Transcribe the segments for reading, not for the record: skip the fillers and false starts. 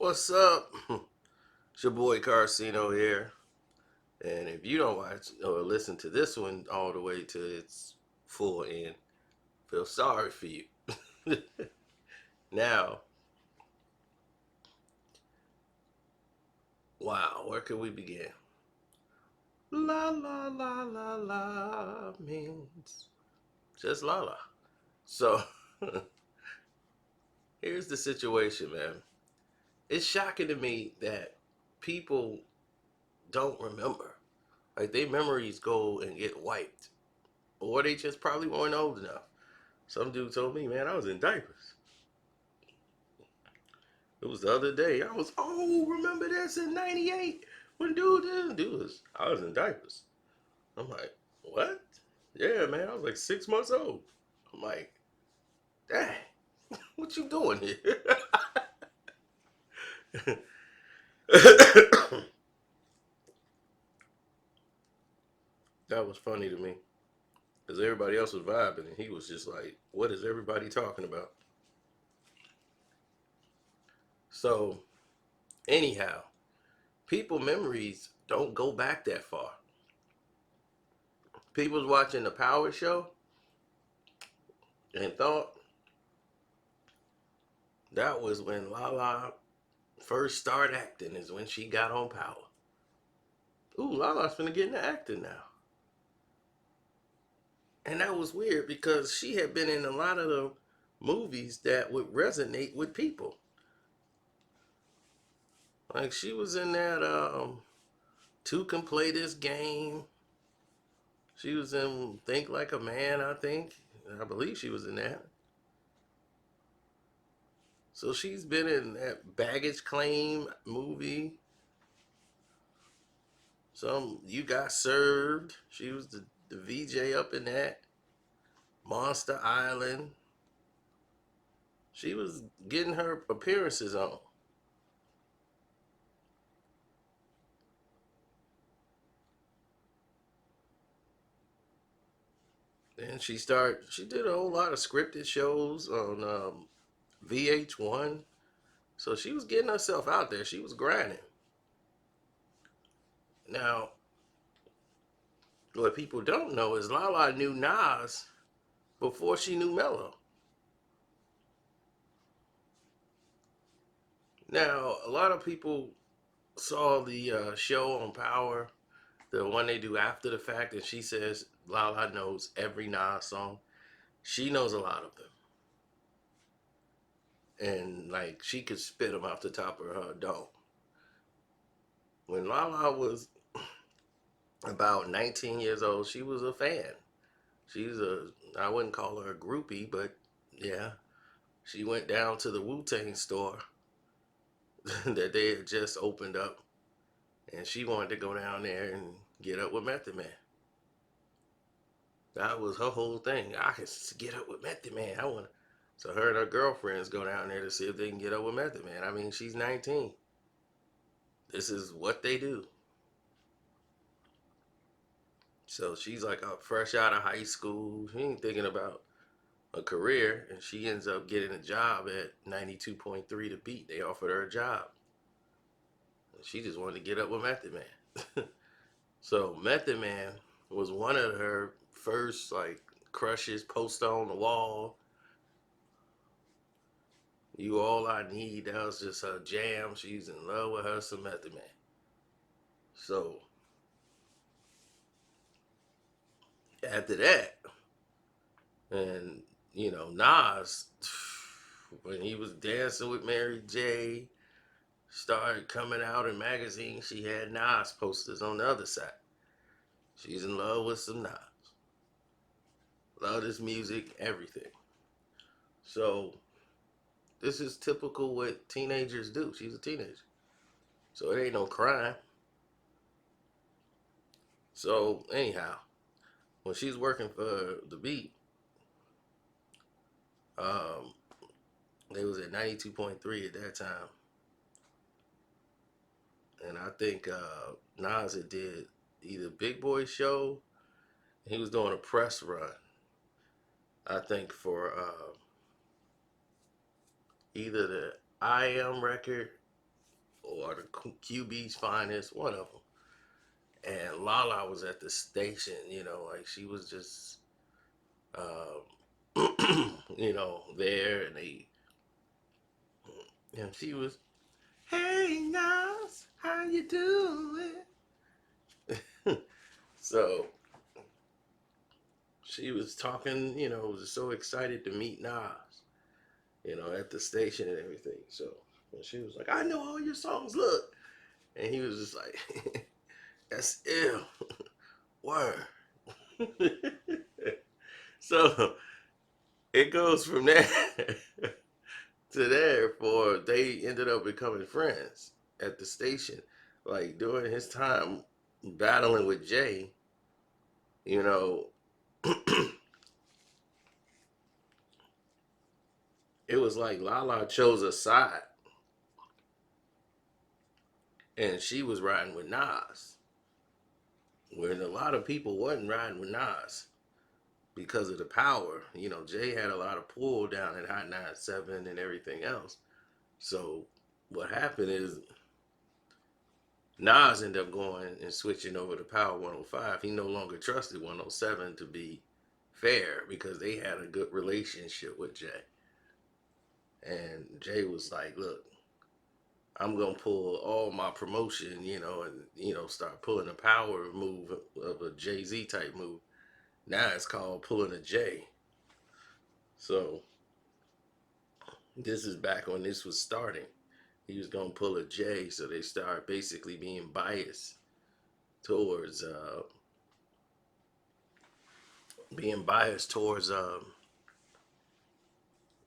What's up? It's your boy Carcino here. And if you don't watch or listen to this one all the way to its full end, feel sorry for you. Now, wow, where can we begin? La la la la la means just la la. So, here's the situation, man. It's shocking to me that people don't remember. Like, their memories go and get wiped. Or they just probably weren't old enough. Some dude told me, man, I was in diapers. It was the other day. Remember this in '98 when dude didn't do this? I was in diapers. I'm like, what? Yeah, man, I was like 6 months old. I'm like, dang, what you doing here? That was funny to me because everybody else was vibing and he was just like, what is everybody talking about? So, anyhow, people memories don't go back that far. People's watching the Power Show and thought that was when Lala first started acting, is when she got on Power. Ooh, Lala's finna get into acting now. And that was weird because she had been in a lot of the movies that would resonate with people. Like she was in that Two Can Play This Game. She was in Think Like a Man, I think. I believe she was in that. So she's been in that Baggage Claim movie. Some You Got Served. She was the VJ up in that. Monster Island. She was getting her appearances on. Then she did a whole lot of scripted shows on VH1. So she was getting herself out there. She was grinding. Now, what people don't know is Lala knew Nas before she knew Mello. Now, a lot of people saw the show on Power, the one they do after the fact, and she says Lala knows every Nas song. She knows a lot of them. And like she could spit them off the top of her dome. When Lala was about 19 years old, she was a fan. She's a, I wouldn't call her a groupie, but yeah, she went down to the Wu Tang store that they had just opened up, and she wanted to go down there and get up with Method Man. That was her whole thing. I can get up with Method Man. I want to. So her and her girlfriends go down there to see if they can get up with Method Man. I mean, she's 19. This is what they do. So she's like fresh out of high school. She ain't thinking about a career, and she ends up getting a job at 92.3 The Beat. They offered her a job. She just wanted to get up with Method Man. So Method Man was one of her first like crushes, poster on the wall. You all I need. That was just her jam. She's in love with her some Method Man. So after that, and Nas, when he was dancing with Mary J, started coming out in magazines. She had Nas posters on the other side. She's in love with some Nas. Love his music, everything. So this is typical what teenagers do. She's a teenager. So it ain't no crime. So anyhow, when she's working for the beat, um, they was at 92.3 at that time. And I think Nas had did either Big Boy Show. He was doing a press run. I think for either the I Am record or the QB's finest, one of them. And Lala was at the station, like she was just, there, and she was, "Hey, Nas, how you doing?" So she was talking, was so excited to meet Nas, at the station and everything. So and she was like, "I know all your songs, look," and he was just like, "That's ill, word." So it goes from there to there for they ended up becoming friends at the station. Like during his time battling with Jay, you know, it was like Lala chose a side and she was riding with Nas. When a lot of people wasn't riding with Nas because of the power. Jay had a lot of pull down at Hot 97 and everything else. So what happened is Nas ended up going and switching over to Power 105. He no longer trusted 107 to be fair because they had a good relationship with Jay. And Jay was like, "Look, I'm gonna pull all my promotion, and start pulling a power move of a Jay-Z type move. Now it's called pulling a Jay." So this is back when this was starting. He was gonna pull a Jay, so they start basically being biased towards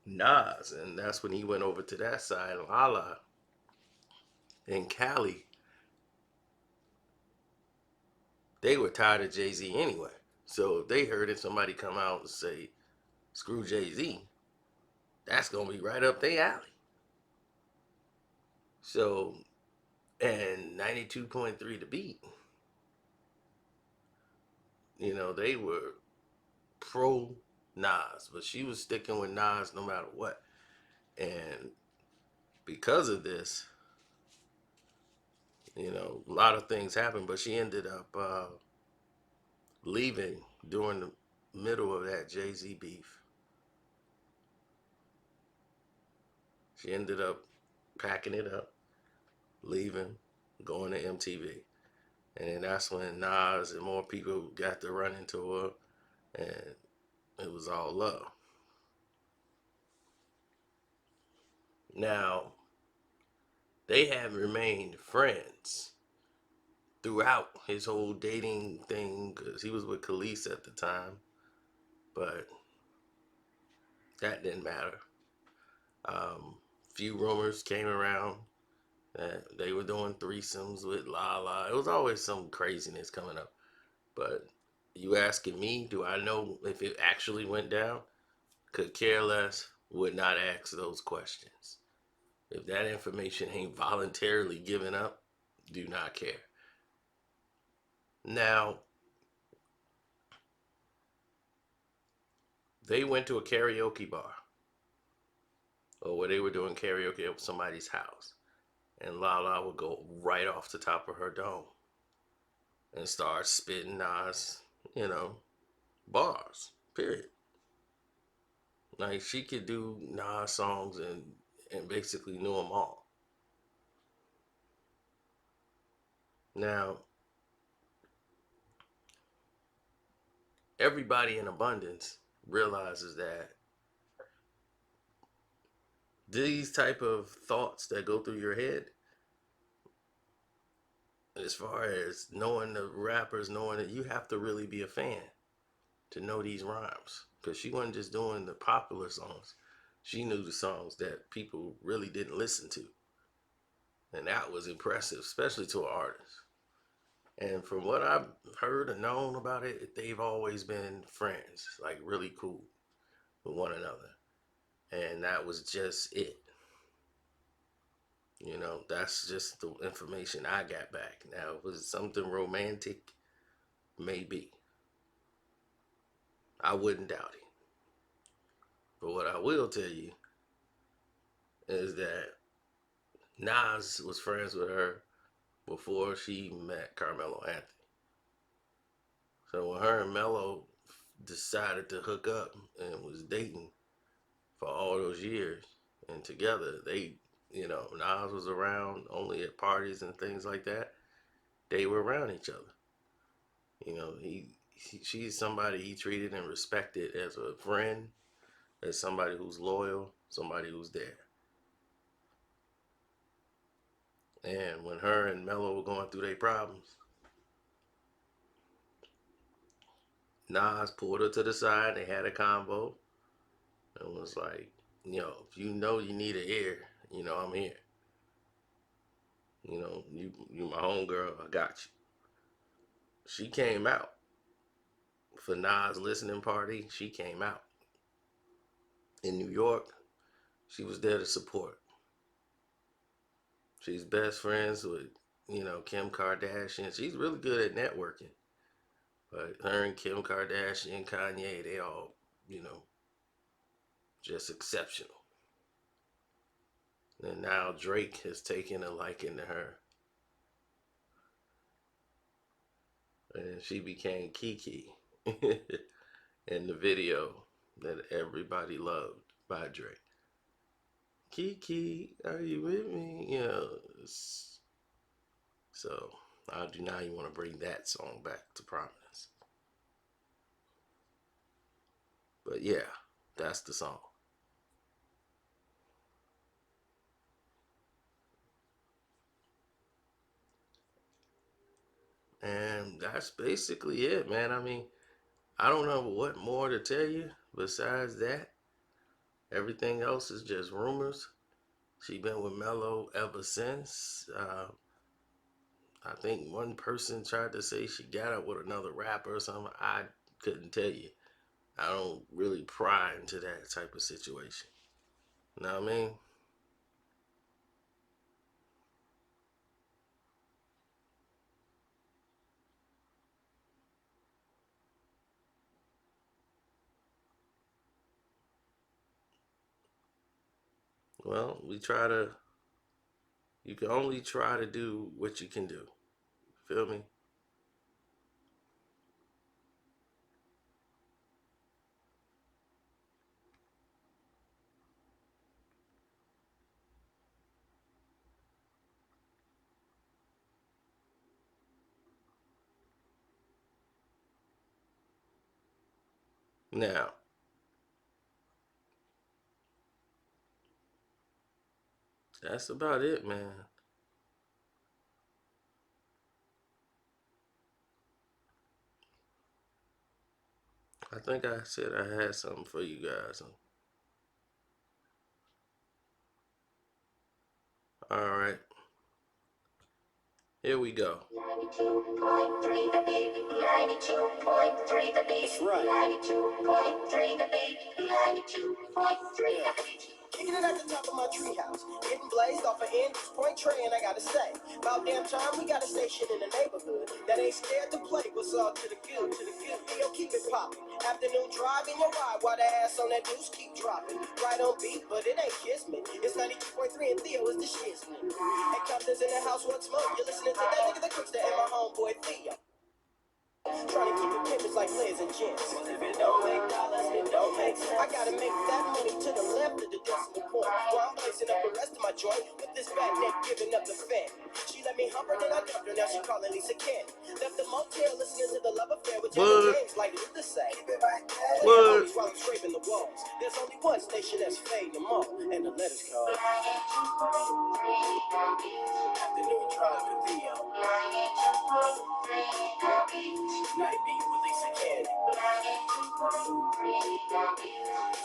Nas, and that's when he went over to that side. Lala and Cali, they were tired of Jay Z anyway. So if they heard it, somebody come out and say, "Screw Jay Z," that's gonna be right up their alley. So, and 92.3 The Beat, they were pro Nas, but she was sticking with Nas no matter what. And because of this, a lot of things happened, but she ended up leaving during the middle of that Jay Z beef. She ended up packing it up, leaving, going to MTV. And then that's when Nas and more people got to run into her, and it was all love. Now, they have remained friends throughout his whole dating thing because he was with Khalees at the time, but that didn't matter. Few rumors came around that they were doing threesomes with Lala. It was always some craziness coming up. But you asking me, do I know if it actually went down? Could care less, would not ask those questions. If that information ain't voluntarily given up, do not care. Now, they went to a karaoke bar or where they were doing karaoke at somebody's house. And Lala would go right off the top of her dome and start spitting Nas, you know, bars, period. Like she could do Nas songs and basically knew them all. Now, everybody in abundance realizes that these type of thoughts that go through your head, as far as knowing the rappers, knowing that you have to really be a fan to know these rhymes. Because she wasn't just doing the popular songs. She knew the songs that people really didn't listen to. And that was impressive, especially to an artist. And from what I've heard and known about it, they've always been friends, like really cool with one another. And that was just it. That's just the information I got back. Now, was it something romantic? Maybe. I wouldn't doubt it. But what I will tell you is that Nas was friends with her before she met Carmelo Anthony. So when her and Melo decided to hook up and was dating for all those years and together, Nas was around only at parties and things like that. They were around each other. She's somebody he treated and respected as a friend, as somebody who's loyal, somebody who's there. And when her and Melo were going through their problems, Nas pulled her to the side. They had a convo and was like, if you know you need an ear, I'm here. You my homegirl, I got you. She came out for Nas listening party. She came out in New York. She was there to support. She's best friends with, Kim Kardashian. She's really good at networking. But her and Kim Kardashian, Kanye, they all, just exceptional. And now Drake has taken a liking to her. And she became Kiki in the video that everybody loved by Drake. Kiki, are you with me? So how do now you want to bring that song back to prominence? But yeah, that's the song. And that's basically it, man. I mean, I don't know what more to tell you besides that. Everything else is just rumors. She been with Melo ever since. I think one person tried to say she got up with another rapper or something. I couldn't tell you. I don't really pry into that type of situation. You know what I mean? Well, you can only try to do what you can do. Feel me? Now, that's about it, man. I think I said I had something for you guys. All right, here we go. 92.3 the baby. 92.3 the baby. That's right. 92.3 the baby. 92.3 the baby. Kicking it at the top of my treehouse, getting blazed off an Andrews Point tray, and I gotta say, about damn time we got a station in the neighborhood that ain't scared to play what's all to the good, to the good. Yo, keep it popping. Afternoon drive in your ride while the ass on that deuce keep dropping. Right on beat, but it ain't kismet. It's 92.3 and Theo is the shiznit. And Compton's in the house once more. You're listening to that nigga the Cookster and my homeboy Theo. Trying to keep it pimpin' like players and gents. If it don't make dollars, it don't make sense. I gotta make that money to the left of the decimal point. While I'm placing up the rest of my joint with this fat neck giving up the fan. She let me hump her, then I dumped her. Now she calling Lisa Candy. Left the motel listening to the love affair with Janet James, like Luther say. What? While I'm scraping the walls. There's only one station that's fading them all, and the letters called Afternoon Drive with Theo. Night beat with Lisa Candy.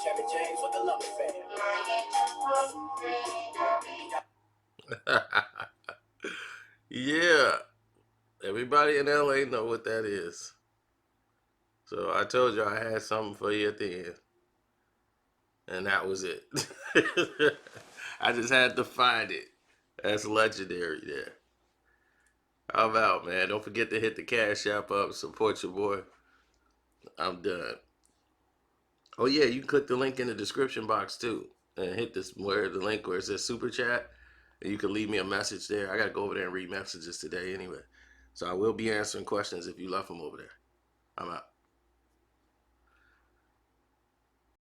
Janet James with the love affair. Yeah, everybody in LA know what that is. So I told you I had something for you at the end, and that was it. I just had to find it. That's legendary there. How about, man? Don't forget to hit the Cash App up, support your boy. I'm done. Oh yeah, you can click the link in the description box too, and hit this where the link where it says Super Chat. And you can leave me a message there. I got to go over there and read messages today anyway. So I will be answering questions if you left them over there. I'm out.